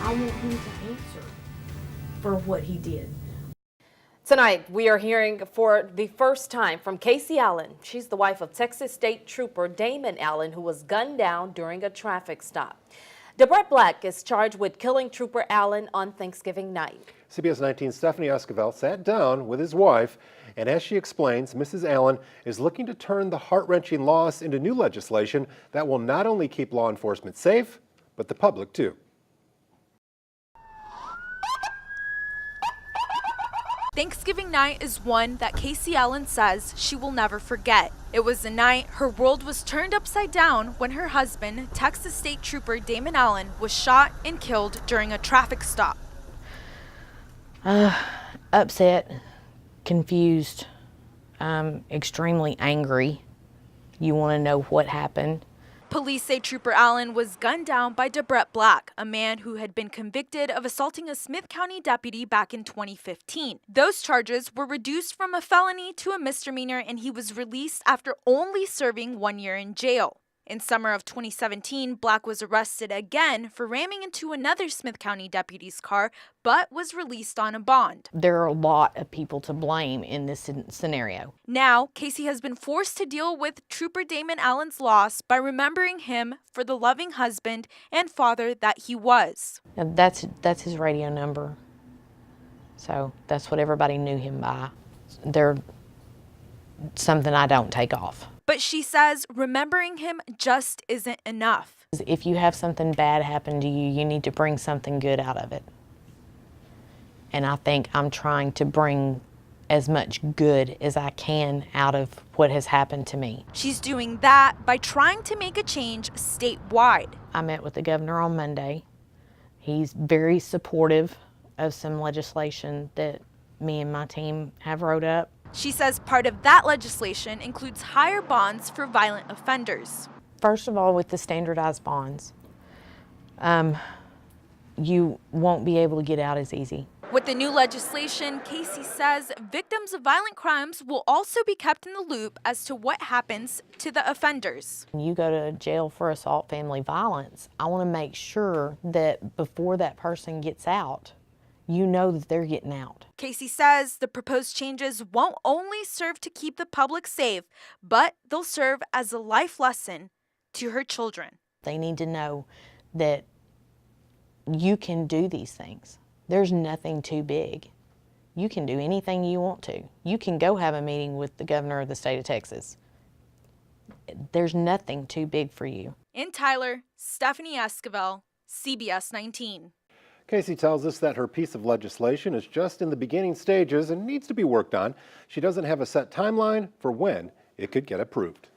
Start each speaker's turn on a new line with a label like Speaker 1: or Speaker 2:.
Speaker 1: I want him to answer for what he did.
Speaker 2: Tonight, we are hearing for the first time from Kasey Allen. She's the wife of Texas State Trooper Damon Allen, who was gunned down during a traffic stop. Debrett Black is charged with killing Trooper Allen on Thanksgiving night.
Speaker 3: CBS 19's Stephanie Esquivel sat down with his wife, and as she explains, Mrs. Allen is looking to turn the heart-wrenching loss into new legislation that will not only keep law enforcement safe, but the public too.
Speaker 4: Thanksgiving night is one that Kasey Allen says she will never forget. It was the night her world was turned upside down when her husband, Texas State Trooper Damon Allen, was shot and killed during a traffic stop.
Speaker 1: Upset, confused, extremely angry. You want to know what happened.
Speaker 4: Police say Trooper Allen was gunned down by Debrett Black, a man who had been convicted of assaulting a Smith County deputy back in 2015. Those charges were reduced from a felony to a misdemeanor, and he was released after only serving 1 year in jail. In summer of 2017, Black was arrested again for ramming into another Smith County deputy's car, but was released on a bond.
Speaker 1: There are a lot of people to blame in this scenario.
Speaker 4: Now, Kasey has been forced to deal with Trooper Damon Allen's loss by remembering him for the loving husband and father that he was.
Speaker 1: And that's his radio number. So that's what everybody knew him by. They're something I don't take off.
Speaker 4: But she says remembering him just isn't enough.
Speaker 1: If you have something bad happen to you, you need to bring something good out of it. And I think I'm trying to bring as much good as I can out of what has happened to me.
Speaker 4: She's doing that by trying to make a change statewide.
Speaker 1: I met with the governor on Monday. He's very supportive of some legislation that me and my team have wrote up.
Speaker 4: She says part of that legislation includes higher bonds for violent offenders.
Speaker 1: First of all, with the standardized bonds, you won't be able to get out as easy.
Speaker 4: With the new legislation, Kasey says victims of violent crimes will also be kept in the loop as to what happens to the offenders.
Speaker 1: When you go to jail for assault, family violence, I want to make sure that before that person gets out, you know that they're getting out.
Speaker 4: Kasey says the proposed changes won't only serve to keep the public safe, but they'll serve as a life lesson to her children.
Speaker 1: They need to know that you can do these things. There's nothing too big. You can do anything you want to. You can go have a meeting with the governor of the state of Texas. There's nothing too big for you.
Speaker 4: In Tyler, Stephanie Esquivel, CBS 19.
Speaker 3: Kasey tells us that her piece of legislation is just in the beginning stages and needs to be worked on. She doesn't have a set timeline for when it could get approved.